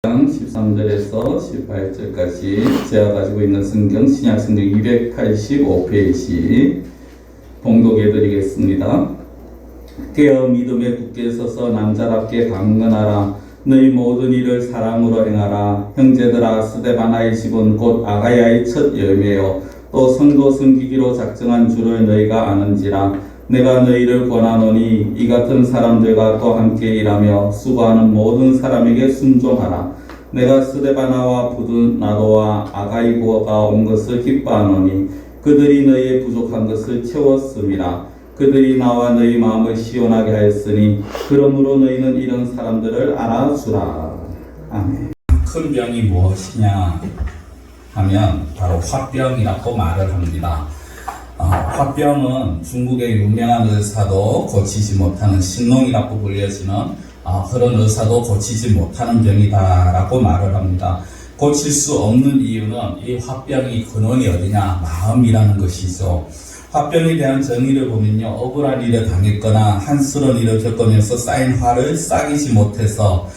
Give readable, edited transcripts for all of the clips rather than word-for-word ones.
13절에서 18절까지 제가 가지고 있는 성경 신약성경 285페이지 봉독해 드리겠습니다. 깨어 믿음에 굳게 서서 남자답게 강건하라. 너희 모든 일을 사랑으로 행하라. 형제들아, 스데바나의 집은 곧 아가야의 첫 열매요 또 성도 섬기기로 작정한 줄을 너희가 아는지라. 내가 너희를 권하노니 이 같은 사람들과 또 함께 일하며 수고하는 모든 사람에게 순종하라. 내가 스데바나와 부드나도와 아가이고가 온 것을 기뻐하노니 그들이 너희의 부족한 것을 채웠음이라. 그들이 나와 너희 마음을 시원하게 하였으니 그러므로 너희는 이런 사람들을 알아주라. 아멘. 큰 병이 무엇이냐 하면 바로 화병이라고 말을 합니다. 화병은 중국의 유명한 의사도 고치지 못하는 신농이라고 불려지는 그런 의사도 고치지 못하는 병이다라고 말을 합니다. 고칠 수 없는 이유는 이 화병이 근원이 어디냐? 마음이라는 것이죠. 화병에 대한 정의를 보면요, 억울한 일을 당했거나 한스러운 일을 겪으면서 쌓인 화를 삭히지 못해서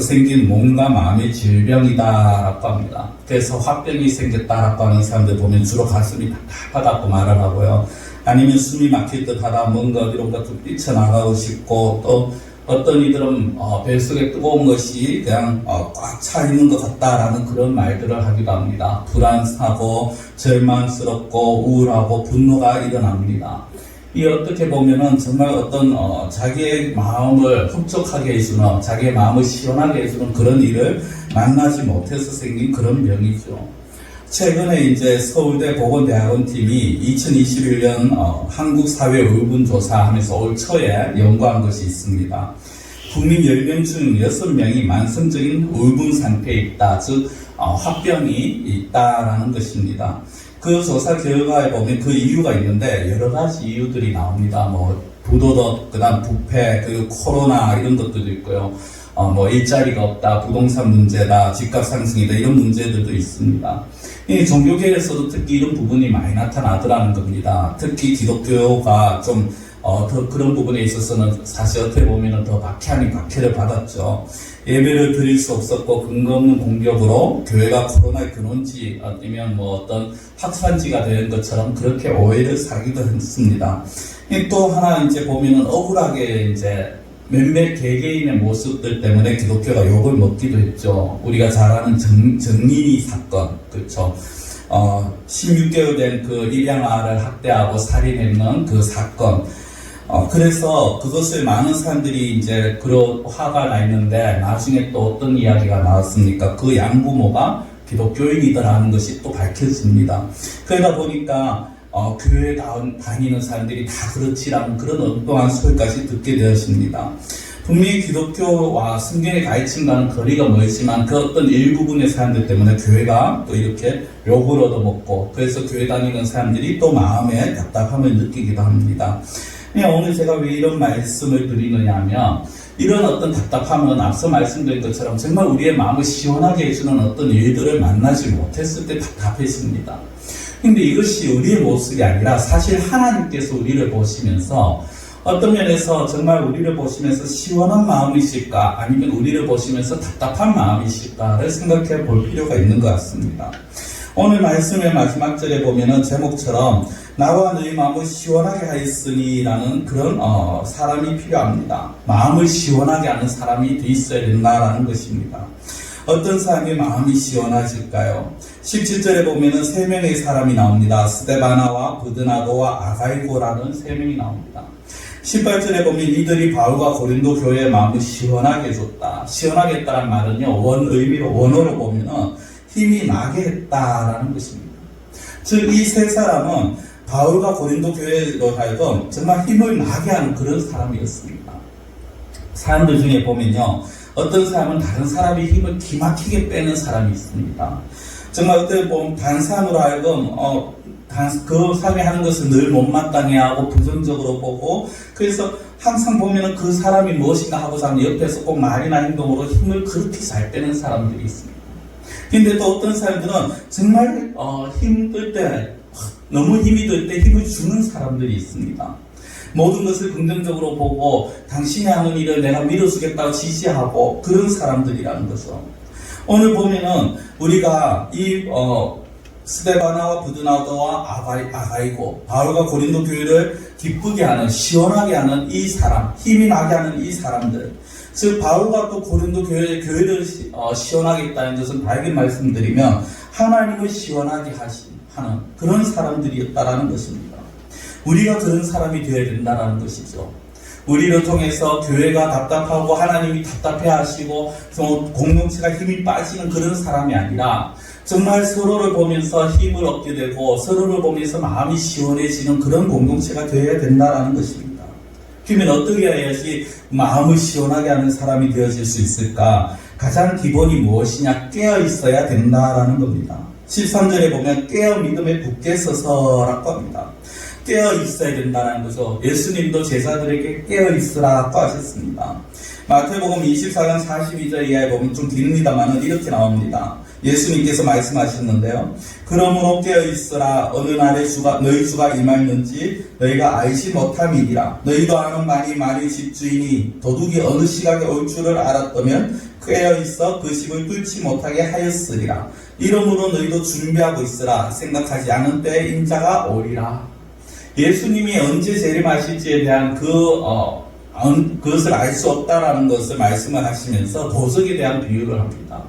생긴 몸과 마음의 질병이다라고 합니다. 그래서 화병이 생겼다라고 하는 사람들 보면 주로 가슴이 답답하다고 말을 하고요. 아니면 숨이 막힐 듯하다, 뭔가 어디론가 좀 뛰쳐나가고 싶고, 또 어떤 이들은 뱃속에 뜨거운 것이 그냥 꽉 차 있는 것 같다라는 그런 말들을 하기도 합니다. 불안하고 절망스럽고 우울하고 분노가 일어납니다. 이 어떻게 보면은 정말 어떤 자기의 마음을 흡족하게 해주는, 자기의 마음을 시원하게 해주는 그런 일을 만나지 못해서 생긴 그런 병이죠. 최근에 이제 서울대 보건대학원 팀이 2021년 한국사회 울분조사 하면서 올 초에 연구한 것이 있습니다. 국민 10명 중 6명이 만성적인 울분 상태에 있다, 즉 화병이 있다라는 것입니다. 그 조사 결과에 보면 그 이유가 있는데 여러 가지 이유들이 나옵니다. 뭐 부도덕, 그다음 부패, 그리고 코로나 이런 것들도 있고요. 뭐 일자리가 없다, 부동산 문제다, 집값 상승이다, 이런 문제들도 있습니다. 이 종교계에서도 특히 이런 부분이 많이 나타나더라는 겁니다. 특히 기독교가 좀 더 그런 부분에 있어서는 사실 어떻게 보면 더 박해를 받았죠. 예배를 드릴 수 없었고 근거 없는 공격으로 교회가 코로나의 근원지 아니면 뭐 어떤 확산지가 된 것처럼 그렇게 오해를 사기도 했습니다. 또 하나 이제 보면은 억울하게 이제 몇몇 개개인의 모습들 때문에 기독교가 욕을 먹기도 했죠. 우리가 잘 아는 정린이 사건, 그렇죠. 16개월 된 그 입양아를 학대하고 살인했는 그 사건. 그래서 그것을 많은 사람들이 이제 그런 화가 나 있는데 나중에 또 어떤 이야기가 나왔습니까? 그 양부모가 기독교인이더라는 것이 또 밝혀집니다. 그러다 보니까 교회 다니는 사람들이 다 그렇지라는 그런 엉뚱한 소리까지 듣게 되었습니다. 분명히 기독교와 성경의 가르침과는 거리가 멀지만 그 어떤 일부분의 사람들 때문에 교회가 또 이렇게 욕을 얻어먹고, 그래서 교회 다니는 사람들이 또 마음에 답답함을 느끼기도 합니다. 오늘 제가 왜 이런 말씀을 드리느냐 하면, 이런 어떤 답답함은 앞서 말씀드린 것처럼 정말 우리의 마음을 시원하게 해주는 어떤 일들을 만나지 못했을 때 답답해집니다. 근데 이것이 우리의 모습이 아니라 사실 하나님께서 우리를 보시면서 어떤 면에서 정말 우리를 보시면서 시원한 마음이실까, 아니면 우리를 보시면서 답답한 마음이실까를 생각해 볼 필요가 있는 것 같습니다. 오늘 말씀의 마지막 절에 보면은 제목처럼 나와 너희 마음을 시원하게 하였으니 라는 그런 사람이 필요합니다. 마음을 시원하게 하는 사람이 돼 있어야 된다라는 것입니다. 어떤 사람의 마음이 시원하실까요? 17절에 보면은 3명의 사람이 나옵니다. 스데바나와 부드나도와 아가이고라는 3명이 나옵니다. 18절에 보면 이들이 바울과 고린도 교회의 마음을 시원하게 해줬다. 시원하게 했다는 말은요, 원어로 보면은 힘이 나게 했다라는 것입니다. 즉, 이 3사람은 바울과 고린도 교회로 하여금 정말 힘을 나게 하는 그런 사람이었습니다. 사람들 중에 보면요, 어떤 사람은 다른 사람의 힘을 기막히게 빼는 사람이 있습니다. 정말 어떻게 보면 단사람으로 하여금 그 사람이 하는 것을 늘 못마땅해 하고 부정적으로 보고, 그래서 항상 보면은 그 사람이 무엇인가 하고자 하는 옆에서 꼭 말이나 행동으로 힘을 그렇게 잘 빼는 사람들이 있습니다. 근데 또 어떤 사람들은 정말 힘들 때, 너무 힘이 들 때 힘을 주는 사람들이 있습니다. 모든 것을 긍정적으로 보고 당신이 하는 일을 내가 밀어주겠다고 지시하고 그런 사람들이라는 거죠. 오늘 보면은 우리가 이 스데바나와 부드나도와 아가이고 바울과 고린도 교회를 기쁘게 하는, 시원하게 하는 이 사람, 힘이 나게 하는 이 사람들, 즉 바울과 또 고린도 교회를 시원하게 했다는 것은 밝게 말씀드리면 하나님을 시원하게 하는 그런 사람들이었다라는 것입니다. 우리가 그런 사람이 되어야 된다는 것이죠. 우리를 통해서 교회가 답답하고 하나님이 답답해하시고 공동체가 힘이 빠지는 그런 사람이 아니라 정말 서로를 보면서 힘을 얻게 되고 서로를 보면서 마음이 시원해지는 그런 공동체가 되어야 된다는 것입니다. 그러면 어떻게 해야지 마음을 시원하게 하는 사람이 되어질 수 있을까? 가장 기본이 무엇이냐? 깨어 있어야 된다라는 겁니다. 13절에 보면 깨어 믿음에 굳게 서서라고 합니다. 깨어 있어야 된다는 거죠. 예수님도 제자들에게 깨어 있으라고 하셨습니다. 마태복음 24장 42절 이하에 보면 좀 깁니다만 이렇게 나옵니다. 예수님께서 말씀하셨는데요. 그러므로 깨어 있으라. 어느 날에 너희 주가 임하였는지 너희가 알지 못함이니라. 너희도 아는 많이 집주인이 도둑이 어느 시각에 올 줄을 알았다면 깨어 있어 그 집을 뚫지 못하게 하였으리라. 이러므로 너희도 준비하고 있으라. 생각하지 않은 때에 인자가 오리라. 예수님이 언제 재림하실지에 대한 그것을 알 수 없다라는 것을 말씀을 하시면서 도적에 대한 비유를 합니다.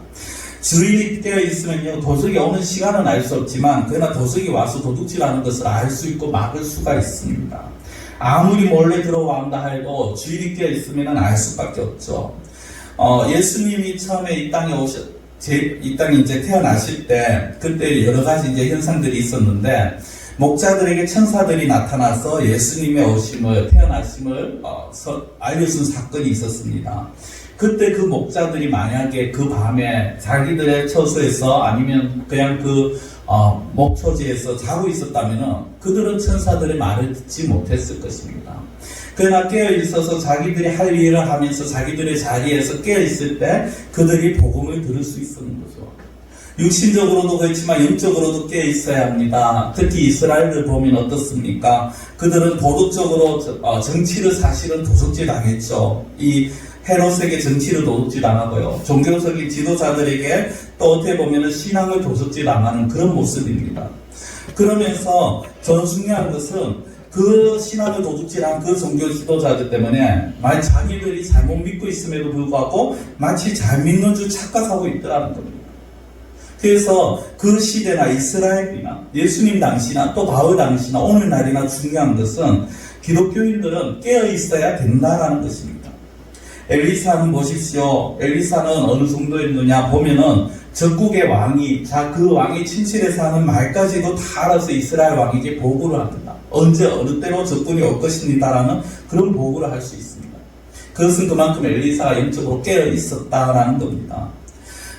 주인이 깨어 있으면요, 도적이 오는 시간은 알 수 없지만 그러나 도적이 와서 도둑질하는 것을 알 수 있고 막을 수가 있습니다. 아무리 몰래 들어온다 해도 주인이 깨어 있으면 알 수밖에 없죠. 예수님이 처음에 이 땅에 이제 태어나실 때 그때 여러 가지 이제 현상들이 있었는데 목자들에게 천사들이 나타나서 예수님의 태어나심을 알려준 사건이 있었습니다. 그때 그 목자들이 만약에 그 밤에 자기들의 처소에서 아니면 그냥 목초지에서 자고 있었다면 그들은 천사들의 말을 듣지 못했을 것입니다. 그러나 깨어 있어서 자기들이 할 일을 하면서 자기들의 자리에서 깨어 있을 때 그들이 복음을 들을 수 있었는 거죠. 육신적으로도 그렇지만 영적으로도 깨어 있어야 합니다. 특히 이스라엘을 보면 어떻습니까? 그들은 도덕적으로 정치를 사실은 도둑질 당했죠. 이 헤롯에게 정치를 도둑질 당하고요. 종교적인 지도자들에게 또 어떻게 보면 신앙을 도둑질 당하는 그런 모습입니다. 그러면서 더 중요한 것은 그 신앙을 도둑질한 그 종교 지도자들 때문에 자기들이 잘못 믿고 있음에도 불구하고 마치 잘 믿는 줄 착각하고 있더라는 겁니다. 그래서 그 시대나 이스라엘이나 예수님 당시나 또 바울 당시나 오늘날이나 중요한 것은 기독교인들은 깨어 있어야 된다라는 것입니다. 엘리사는 보십시오. 엘리사는 어느 정도였느냐 보면은 적국의 왕이 그 왕이 친실에서 하는 말까지도 다 알아서 이스라엘 왕에게 보고를 합니다. 언제 어느 때로 적군이 올 것입니다라는 그런 보고를 할 수 있습니다. 그것은 그만큼 엘리사가 영적으로 깨어 있었다라는 겁니다.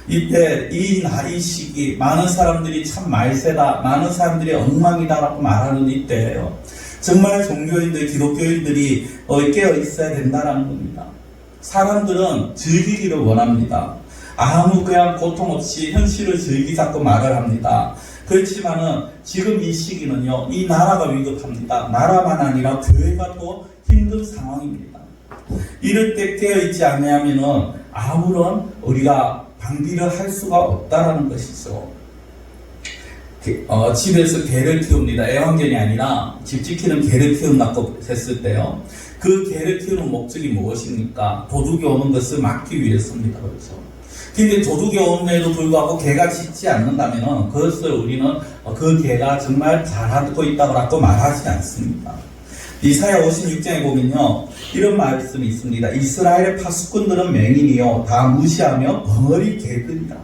이때 이 시기 많은 사람들이 참 말세다, 많은 사람들이 엉망이다라고 말하는 이때예요. 정말 종교인들, 기독교인들이 깨어 있어야 된다라는 겁니다. 사람들은 즐기기를 원합니다. 아무 그냥 고통 없이 현실을 즐기자고 말을 합니다. 그렇지만은 지금 이 시기는요, 이 나라가 위급합니다. 나라만 아니라 교회가 더 힘든 상황입니다. 이럴 때 깨어있지 않으면은 아무런 우리가 방비를 할 수가 없다라는 것이죠. 집에서 개를 키웁니다. 애완견이 아니라 집 지키는 개를 키운다고 했을 때요. 그 개를 키우는 목적이 무엇입니까? 도둑이 오는 것을 막기 위해서입니다. 그렇죠. 근데 도둑이 오는데도 불구하고 개가 짖지 않는다면 그것을 우리는 그 개가 정말 잘하고 있다고 말하지 않습니다. 이사야 56장에 보면요, 이런 말씀이 있습니다. 이스라엘의 파수꾼들은 맹인이요 다 무시하며 벙어리 개들이다.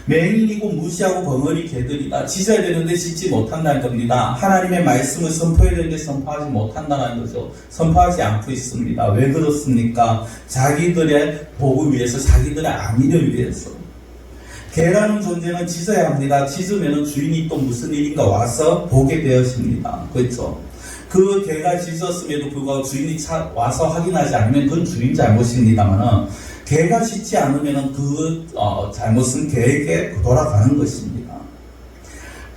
맹인이고 무시하고 벙어리 개들이다. 짖어야 되는데 짖지 못한다는 겁니다. 하나님의 말씀을 선포해야 되는데 선포하지 못한다는 거죠. 선포하지 않고 있습니다. 왜 그렇습니까? 자기들의 복을 위해서, 자기들의 안위를 위해서. 개라는 존재는 짖어야 합니다. 짖으면 주인이 또 무슨 일인가 와서 보게 되었습니다. 그렇죠? 그 개가 짖었음에도 불구하고 주인이 와서 확인하지 않으면 그건 주인 잘못입니다만은 개가 짖지 않으면 그 잘못은 개에게 돌아가는 것입니다.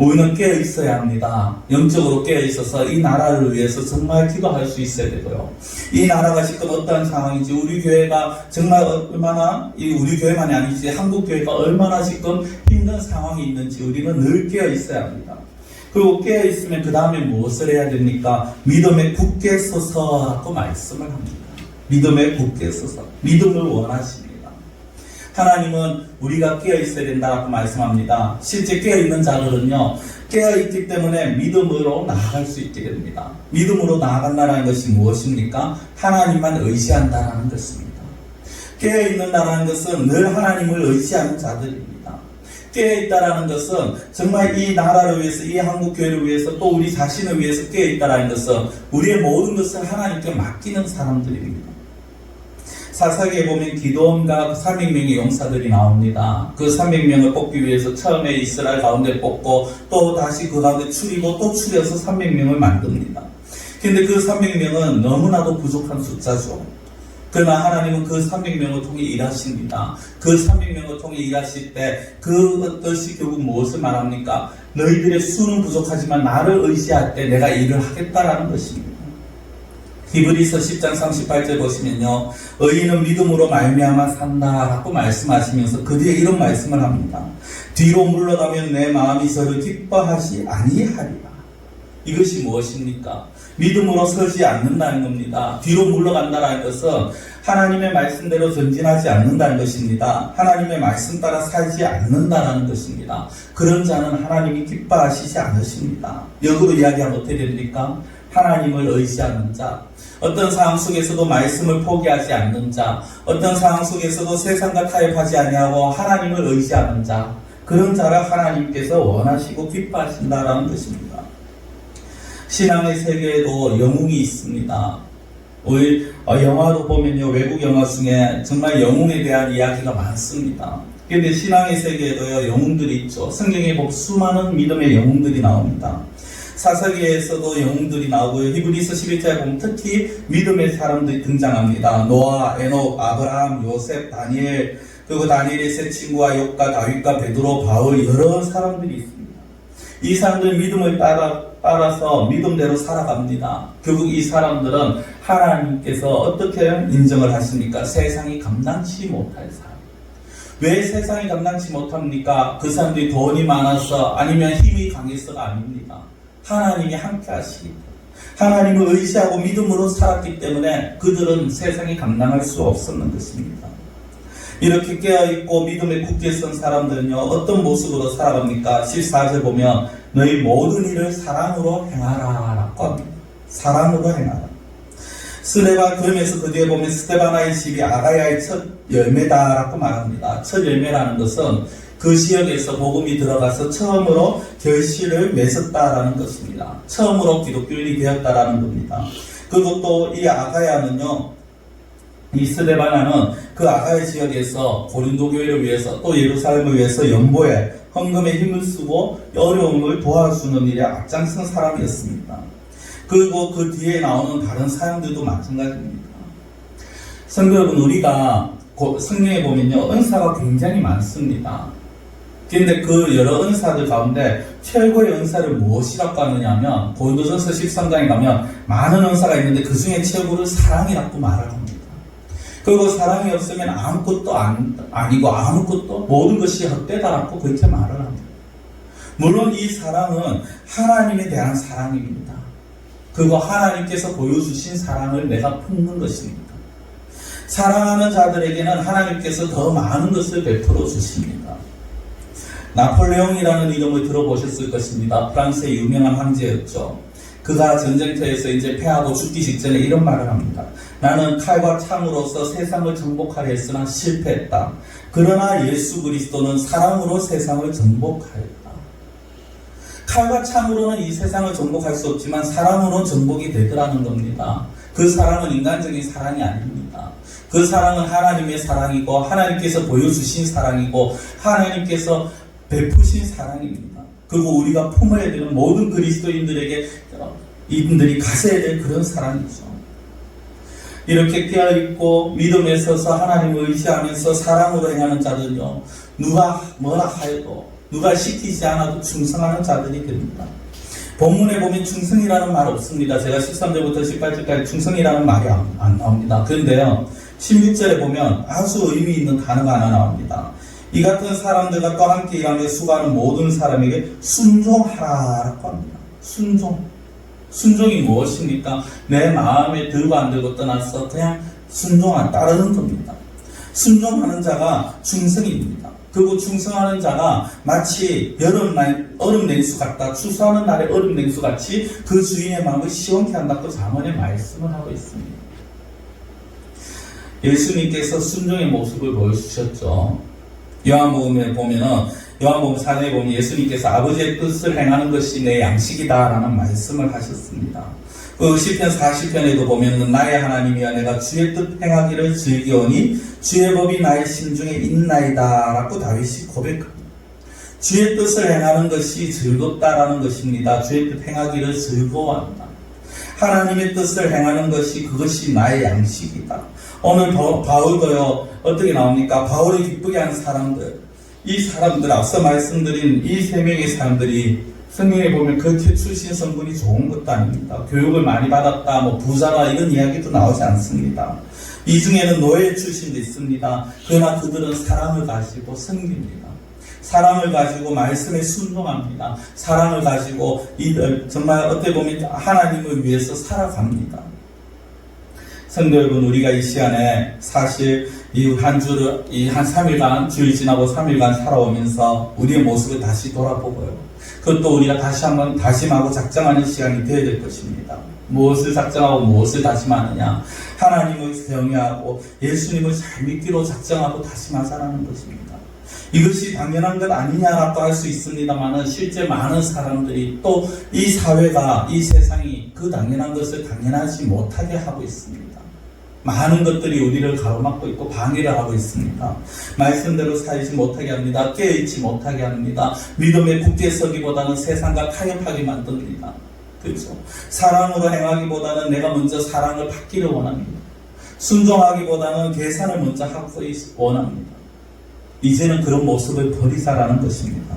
우리는 깨어 있어야 합니다. 영적으로 깨어 있어서 이 나라를 위해서 정말 기도할 수 있어야 되고요. 이 나라가 지금 어떠한 상황인지, 우리 교회가 정말 얼마나, 우리 교회만이 아니지 한국 교회가 얼마나 지금 힘든 상황이 있는지 우리는 늘 깨어 있어야 합니다. 그리고 깨어 있으면 그 다음에 무엇을 해야 됩니까? 믿음에 굳게 서서라고 말씀을 합니다. 믿음에 굳게 서서, 믿음을 원하십니다. 하나님은 우리가 깨어있어야 된다고 말씀합니다. 실제 깨어있는 자들은요, 깨어있기 때문에 믿음으로 나아갈 수 있게 됩니다. 믿음으로 나아간다는 것이 무엇입니까? 하나님만 의지한다는 것입니다. 깨어있는다는 것은 늘 하나님을 의지하는 자들입니다. 깨어있다는 것은 정말 이 나라를 위해서, 이 한국교회를 위해서, 또 우리 자신을 위해서 깨어있다는 것은 우리의 모든 것을 하나님께 맡기는 사람들입니다. 사사기에 보면 기드온과 300명의 용사들이 나옵니다. 그 300명을 뽑기 위해서 처음에 이스라엘 가운데 뽑고 또 다시 그 가운데 추리고 또 추려서 300명을 만듭니다. 근데 그 300명은 너무나도 부족한 숫자죠. 그러나 하나님은 그 300명을 통해 일하십니다. 그 300명을 통해 일하실 때 그것이 결국 무엇을 말합니까? 너희들의 수는 부족하지만 나를 의지할 때 내가 일을 하겠다라는 것입니다. 히브리서 10장 38절 보시면요, 의인은 믿음으로 말미암아 산다라고 말씀하시면서 그 뒤에 이런 말씀을 합니다. 뒤로 물러가면 내 마음이 저를 기뻐하지 아니하리라. 이것이 무엇입니까? 믿음으로 서지 않는다는 겁니다. 뒤로 물러간다는 것은 하나님의 말씀대로 전진하지 않는다는 것입니다. 하나님의 말씀 따라 살지 않는다는 것입니다. 그런 자는 하나님이 기뻐하시지 않으십니다. 역으로 이야기하면 어떻게 됩니까? 하나님을 의지하는 자, 어떤 상황 속에서도 말씀을 포기하지 않는 자, 어떤 상황 속에서도 세상과 타협하지 아니하고 하나님을 의지하는 자, 그런 자를 하나님께서 원하시고 기뻐하신다라는 것입니다. 신앙의 세계에도 영웅이 있습니다. 우리 영화도 보면요, 외국 영화 중에 정말 영웅에 대한 이야기가 많습니다. 그런데 신앙의 세계에도요, 영웅들이 있죠. 성경에 보면 수많은 믿음의 영웅들이 나옵니다. 사사기에서도 영웅들이 나오고요. 히브리서 11장에 보면 특히 믿음의 사람들이 등장합니다. 노아, 에녹, 아브라함, 요셉, 다니엘, 그리고 다니엘의 세 친구와 욥과 다윗과 베드로, 바울, 여러 사람들이 있습니다. 이 사람들 믿음을 따라서 믿음대로 살아갑니다. 결국 이 사람들은 하나님께서 어떻게 인정을 하십니까? 세상이 감당치 못할 사람. 왜 세상이 감당치 못합니까? 그 사람들이 돈이 많아서 아니면 힘이 강해서가 아닙니다. 하나님이 함께 하시기, 하나님을 의지하고 믿음으로 살았기 때문에 그들은 세상이 감당할 수 없었는 것입니다. 이렇게 깨어있고 믿음에 굳게 선 사람들은요, 어떤 모습으로 살아갑니까? 14절 보면 너희 모든 일을 사랑으로 행하라 라고 합니다. 사랑으로 행하라. 그러면서 그 뒤에 보면 스데바나의 집이 아가야의 첫 열매다라고 말합니다. 첫 열매라는 것은 그 지역에서 복음이 들어가서 처음으로 결실을 맺었다라는 것입니다. 처음으로 기독교인이 되었다라는 겁니다. 그리고 또 이 아가야는요, 이 스데바나는 그 아가야 지역에서 고린도 교회를 위해서 또 예루살렘을 위해서 연보에 헌금에 힘을 쓰고 어려움을 도와주는 일에 앞장선 사람이었습니다. 그리고 그 뒤에 나오는 다른 사람들도 마찬가지입니다. 성도 여러분, 우리가 성경에 보면요, 은사가 굉장히 많습니다. 그런데 그 여러 은사들 가운데 최고의 은사를 무엇이라고 하느냐면, 고린도전서 13장에 가면 많은 은사가 있는데 그 중에 최고를 사랑이라고 말을 합니다. 그리고 사랑이 없으면 아무것도 아니고 아무것도 모든 것이 헛되다라고 그렇게 말을 합니다. 물론 이 사랑은 하나님에 대한 사랑입니다. 그리고 하나님께서 보여주신 사랑을 내가 품는 것입니다. 사랑하는 자들에게는 하나님께서 더 많은 것을 베풀어 주십니다. 나폴레옹이라는 이름을 들어보셨을 것입니다. 프랑스의 유명한 황제였죠. 그가 전쟁터에서 이제 패하고 죽기 직전에 이런 말을 합니다. 나는 칼과 창으로서 세상을 정복하려 했으나 실패했다. 그러나 예수 그리스도는 사랑으로 세상을 정복하였다. 칼과 창으로는 이 세상을 정복할 수 없지만 사랑으로는 정복이 되더라는 겁니다. 그 사랑은 인간적인 사랑이 아닙니다. 그 사랑은 하나님의 사랑이고 하나님께서 보여주신 사랑이고 하나님께서 베푸신 사랑입니다. 그리고 우리가 품어야 되는 모든 그리스도인들에게 이분들이 가져야 될 그런 사랑이죠. 이렇게 깨어있고 믿음에 서서 하나님을 의지하면서 사랑으로 행하는 자들은요, 누가 뭐라 하여도 누가 시키지 않아도 충성하는 자들이 됩니다. 본문에 보면 충성이라는 말 없습니다. 제가 13절부터 18절까지 충성이라는 말이 안 나옵니다. 그런데요, 16절에 보면 아주 의미 있는 단어가 하나 나옵니다. 이 같은 사람들과 또 함께 일하며 수고하는 모든 사람에게 순종하라라고 합니다. 순종이 무엇입니까? 내 마음에 들고 안 들고 떠나서 그냥 따르는 겁니다. 순종하는 자가 충성입니다. 그리고 충성하는 자가 마치 얼음 냉수 같다. 추수하는 날의 얼음 냉수 같이 그 주인의 마음을 시원케 한다고 잠언의 말씀을 하고 있습니다. 예수님께서 순종의 모습을 보여주셨죠. 요한복음에 보면은, 요한복음 4장에 보면 예수님께서 아버지의 뜻을 행하는 것이 내 양식이다라는 말씀을 하셨습니다. 그 시편 40편에도 보면 나의 하나님이여 내가 주의 뜻 행하기를 즐기오니 주의 법이 나의 심중에 있나이다 라고 다윗이 고백합니다. 주의 뜻을 행하는 것이 즐겁다라는 것입니다. 주의 뜻 행하기를 즐거워한다. 하나님의 뜻을 행하는 것이 그것이 나의 양식이다. 오늘 바울도요, 어떻게 나옵니까? 바울을 기쁘게 하는 사람들, 이 사람들, 앞서 말씀드린 이 세 명의 사람들이 성경에 보면 그렇게 출신 성분이 좋은 것도 아닙니다. 교육을 많이 받았다, 부자다 이런 이야기도 나오지 않습니다. 이 중에는 노예 출신도 있습니다. 그러나 그들은 사랑을 가지고 섬깁니다. 사랑을 가지고 말씀에 순종합니다. 사랑을 가지고 이들 정말 어떻게 보면 하나님을 위해서 살아갑니다. 성도 여러분, 우리가 이 시간에 사실 이 한 3일간, 주일 지나고 3일간 살아오면서 우리의 모습을 다시 돌아보고요. 그것도 우리가 다시 한번 다짐하고 작정하는 시간이 되어야 될 것입니다. 무엇을 작정하고 무엇을 다짐하느냐? 하나님을 경외하고 예수님을 잘 믿기로 작정하고 다짐하자라는 것입니다. 이것이 당연한 것 아니냐라고 할 수 있습니다만 실제 많은 사람들이 또 이 사회가, 이 세상이 그 당연한 것을 당연하지 못하게 하고 있습니다. 많은 것들이 우리를 가로막고 있고 방해를 하고 있습니다. 말씀대로 살지 못하게 합니다. 깨어있지 못하게 합니다. 믿음에 굳게 서기보다는 세상과 타협하게 만듭니다. 그렇죠? 사랑으로 행하기보다는 내가 먼저 사랑을 받기를 원합니다. 순종하기보다는 계산을 먼저 하고 원합니다. 이제는 그런 모습을 버리자라는 것입니다.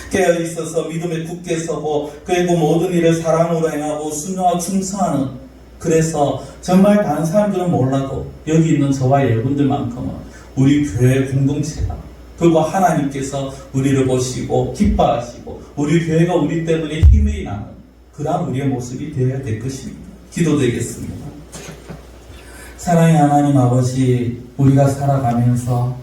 깨어있어서 믿음에 굳게 서고 그리고 모든 일을 사랑으로 행하고 순종하고 충성하는, 그래서 정말 다른 사람들은 몰라도 여기 있는 저와 여러분들만큼은 우리 교회 공동체다. 그리고 하나님께서 우리를 보시고 기뻐하시고 우리 교회가 우리 때문에 힘이 나는 그러한 우리의 모습이 되어야 될 것입니다. 기도드리겠습니다. 사랑의 하나님 아버지, 우리가 살아가면서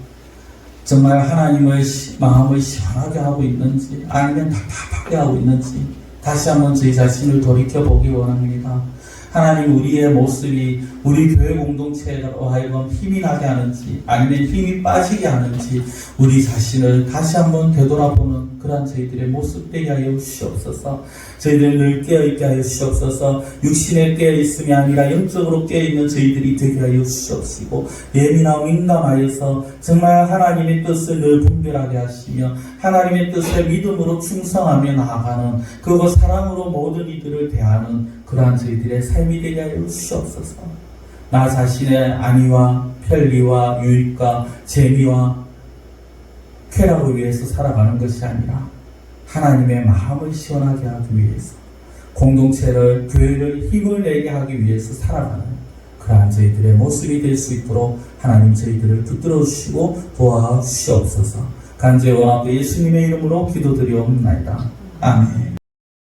정말 하나님의 마음을 시원하게 하고 있는지 아니면 답답하게 하고 있는지 다시 한번 저희 자신을 돌이켜보기 원합니다. 하나님, 우리의 모습이 우리 교회 공동체로 하여금 힘이 나게 하는지 아니면 힘이 빠지게 하는지 우리 자신을 다시 한번 되돌아보는 그러한 저희들의 모습 되게 하여 주시옵소서. 저희들 늘 깨어있게 하여 주시옵소서. 육신에 깨어있음이 아니라 영적으로 깨어있는 저희들이 되게 하여 주시옵시고 예민하고 민감하여서 정말 하나님의 뜻을 늘 분별하게 하시며 하나님의 뜻에 믿음으로 충성하며 나아가는, 그리고 사랑으로 모든 이들을 대하는 그러한 저희들의 삶이 되게 하여 주시옵소서. 나 자신의 안위와 편리와 유익과 재미와 쾌락을 위해서 살아가는 것이 아니라 하나님의 마음을 시원하게 하기 위해서, 공동체를, 교회를 힘을 내게 하기 위해서 살아가는 그러한 저희들의 모습이 될 수 있도록 하나님 저희들을 붙들어 주시고 도와주시옵소서. 간절히 원하고 예수님의 이름으로 기도드리옵나이다. 아멘.